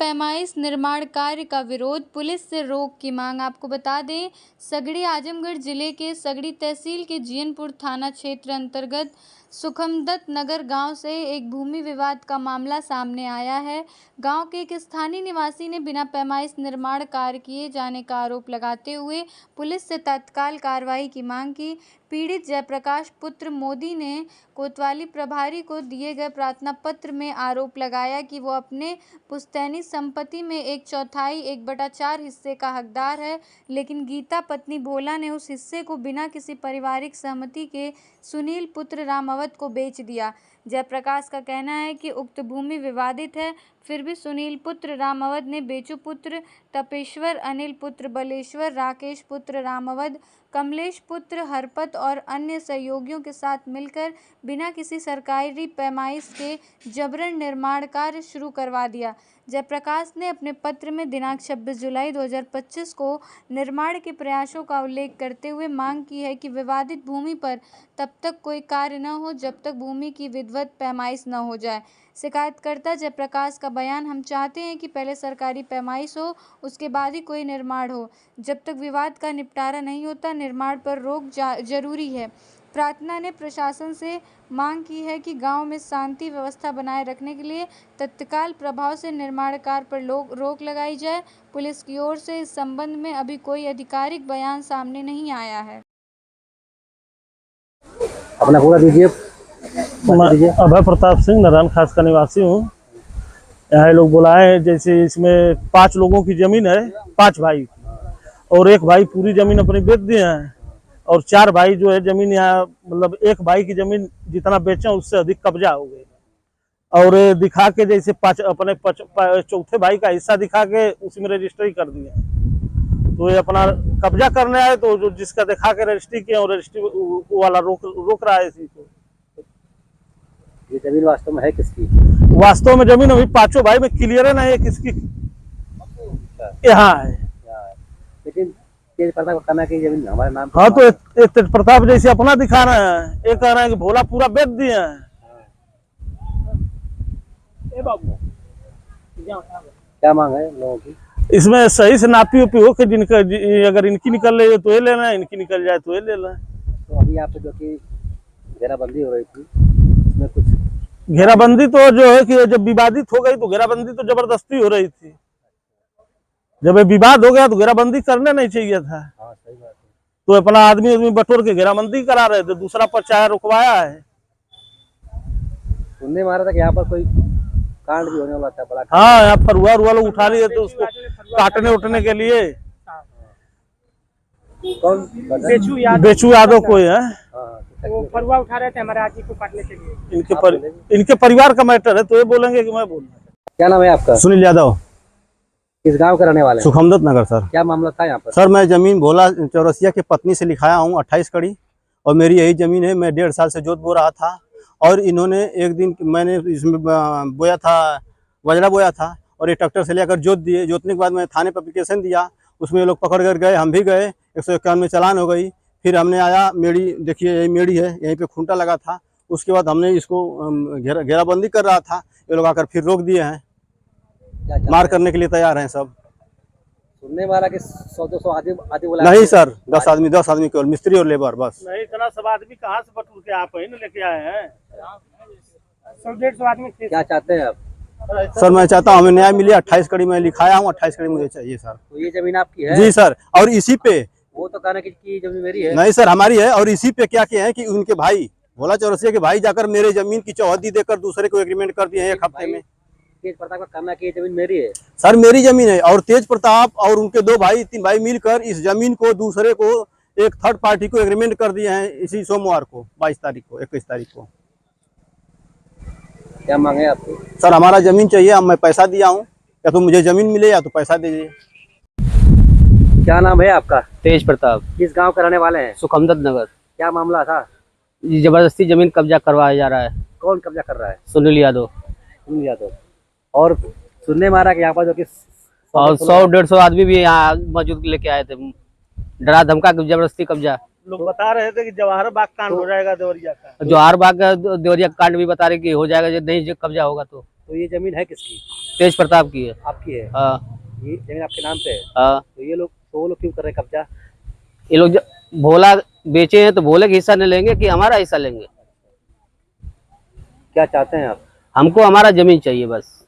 पैमाइश निर्माण कार्य का विरोध, पुलिस से रोक की मांग। आपको बता दें, सगड़ी आजमगढ़ जिले के सगड़ी तहसील के जीयनपुर थाना क्षेत्र अंतर्गत सुखमदत्त नगर गांव से एक भूमि विवाद का मामला सामने आया है। गांव के एक स्थानीय निवासी ने बिना पैमाइश निर्माण कार्य किए जाने का आरोप लगाते हुए पुलिस से तत्काल कार्रवाई की मांग की। पीड़ित जयप्रकाश पुत्र मोदी ने कोतवाली प्रभारी को दिए गए प्रार्थना पत्र में आरोप लगाया कि वो अपने पुश्तैनी संपत्ति में 1/4 1/4 हिस्से का हकदार है, लेकिन गीता पत्नी भोला ने उस हिस्से को बिना किसी पारिवारिक सहमति के सुनील पुत्र रामावत को बेच दिया। जयप्रकाश का कहना है कि उक्त भूमि विवादित है, फिर भी सुनील पुत्र रामावत ने बेचू पुत्र तपेश्वर, अनिल पुत्र बलेश्वर, राकेश पुत्र रामावत, कमलेश पुत्र हरपत और अन्य सहयोगियों के साथ मिलकर बिना किसी सरकारी पैमाइश के जबरन निर्माण कार्य शुरू करवा दिया। जयप्रकाश ने अपने पत्र में दिनांक 26 जुलाई 2025 को निर्माण के प्रयासों का उल्लेख करते हुए मांग की है कि विवादित भूमि पर तब तक कोई कार्य न हो जब तक भूमि की विधिवत पैमाइश न हो जाए। शिकायतकर्ता जयप्रकाश का बयान, हम चाहते हैं कि पहले सरकारी पैमाइश हो, उसके बाद ही कोई निर्माण हो। जब तक विवाद का निपटारा नहीं होता, निर्माण पर रोक जरूरी है। प्रार्थना ने प्रशासन से मांग की है कि गांव में शांति व्यवस्था बनाए रखने के लिए तत्काल प्रभाव से निर्माण कार्य पर रोक लगाई जाए। पुलिस की ओर से इस संबंध में अभी कोई आधिकारिक बयान सामने नहीं आया है। अपना पूरा दीजिए। अभय प्रताप सिंह नारायण खास का निवासी हूँ। यहाँ लोग बुलाए, जैसे इसमें 5 लोगों की जमीन है, 5 भाई, और एक भाई पूरी जमीन अपनी बेच दिए हैं, और 4 भाई जो है जमीन यहाँ, मतलब एक भाई की जमीन जितना बेचे उससे अधिक कब्जा हो गई, और दिखा के जैसे अपने चौथे भाई का हिस्सा दिखा के उसमें रजिस्ट्री कर दिया। तो ये अपना कब्जा करने आए, तो जो जिसका दिखा के रजिस्ट्री किया और रजिस्ट्री वाला रोक रहा है इसी को। ये जमीन वास्तव में है किसकी? वास्तव में जमीन अभी 5 भाई में क्लियर नहीं है किसकी यहाँ है, लेकिन तेज प्रताप का कहना है कि जमीन हमारे नाम। हाँ, तो तेज प्रताप जैसे अपना दिखा रहे हैं, एक कह रहे हैं कि भोला पूरा बेच दिए हैं। क्या मांग है लोगों की? इसमें सही से नापी उपी हो कि जिनका अगर इनकी निकल रही है तो ये लेना है, इनकी निकल जाए तो ये लेना है। तो अभी आप जो कि घेराबंदी हो रही थी, उसमें कुछ घेराबंदी तो जो है कि जब विवादित हो गई तो घेराबंदी तो जबरदस्ती हो रही थी। जब विवाद हो गया तो घेराबंदी करने नहीं चाहिए था। हाँ, सही बात है। तो अपना आदमी बटोर के घेराबंदी करा रहे थे, दूसरा पर्चा रुकवाया है। सुनने में आ रहा था कि यहाँ पर कोई कांड भी होने वाला था बड़ा। हाँ, यहाँ फरुआ लोग उठा लिए थे उसको काटने उठने के लिए। कौन? बेचू यादव कोई है, वो फरुआ उठा रहे थे हमारे आदमी को काटने के लिए। इनके परिवार का मैटर है, तो ये बोलेंगे कि मैं बोल रहा हूँ। क्या नाम है आपका? सुनील यादव। किस गांव के रहने वाले हैं? सुखमदत्त नगर सर। क्या मामला था यहाँ पर? सर, मैं जमीन भोला चौरसिया की पत्नी से लिखाया हूँ 28 कड़ी, और मेरी यही जमीन है। मैं 1.5 साल से जोत बो रहा था, और इन्होंने एक दिन मैंने इसमें बोया था, वजरा बोया था, और ये ट्रैक्टर से लेकर जोत दिए। जोतने के बाद मैं थाने पर एप्लीकेशन दिया, उसमें लोग पकड़ कर गए, हम भी गए, 151 में चालान हो गई। फिर हमने आया, मेड़ी देखिए यही मेड़ी है, यहीं पे खूंटा लगा था। उसके बाद हमने इसको घेराबंदी कर रहा था, ये लोग आकर फिर रोक दिए हैं, मार करने के लिए तैयार हैं सब। सुनने वाला कि 100-200 आदमी बुलाया? नहीं सर, 10 आदमी केवल, मिस्त्री और लेबर बस। नहीं, इतना सब आदमी कहाँ से बटूर के आप ही लेके आए हैं? 100-150 आदमी थे। क्या चाहते हैं आप? सर, मैं चाहता हूँ हमें न्याय मिले। 28 कड़ी मैं लिखाया हूँ, 28 कड़ी मुझे चाहिए सर। तो ये जमीन आपकी है? जी सर, और इसी पे वो तो कहना कि जमीन मेरी है। नहीं सर, हमारी है। और इसी पे क्या किया है कि उनके भाई भोला चौरसिया के भाई जाकर मेरे जमीन की चौहद्दी देकर दूसरे को एग्रीमेंट कर दिए हैं 1 हफ्ते में। तेज प्रताप का कहना है कि ये जमीन मेरी है। सर, मेरी जमीन है, और तेज प्रताप और उनके 2 भाई 3 भाई मिलकर इस जमीन को दूसरे को, एक थर्ड पार्टी को एग्रीमेंट कर दिए हैं इसी सोमवार को, 22 तारीख को, 21 तारीख को। क्या मांगे आपको? सर, हमारा जमीन चाहिए, अब मैं पैसा दिया हूँ, या तो मुझे जमीन मिले या तो पैसा दीजिए। क्या नाम है आपका? तेज प्रताप। किस गांव के रहने वाले हैं? सुखमदत्त नगर। क्या मामला था? जबरदस्ती जमीन कब्जा करवाया जा रहा है। कौन कब्जा कर रहा है? सुनील यादव। सुनील यादव। और सुनने में आ रहा कि यहाँ पर जो कि और 100-150 आदमी भी यहाँ मौजूद लेके आए थे, डरा धमका के जबरदस्ती कब्जा। लोग बता रहे थे कि जवाहर बाग कांड हो जाएगा देवरिया का। जवाहर बाग का देवरिया कांड भी बता रहे कि हो जाएगा, जो नहीं जो कब्जा होगा तो। तो ये जमीन है किसकी? तेज प्रताप की है। आपकी है? हाँ ये जमीन आपके नाम पे है? हाँ। तो ये लोग, तो वो लोग क्यों कर रहे हैं कब्जा? ये लोग भोला बेचे हैं तो भोले का हिस्सा नहीं लेंगे कि हमारा हिस्सा लेंगे? क्या चाहते हैं आप? हमको हमारा जमीन चाहिए बस।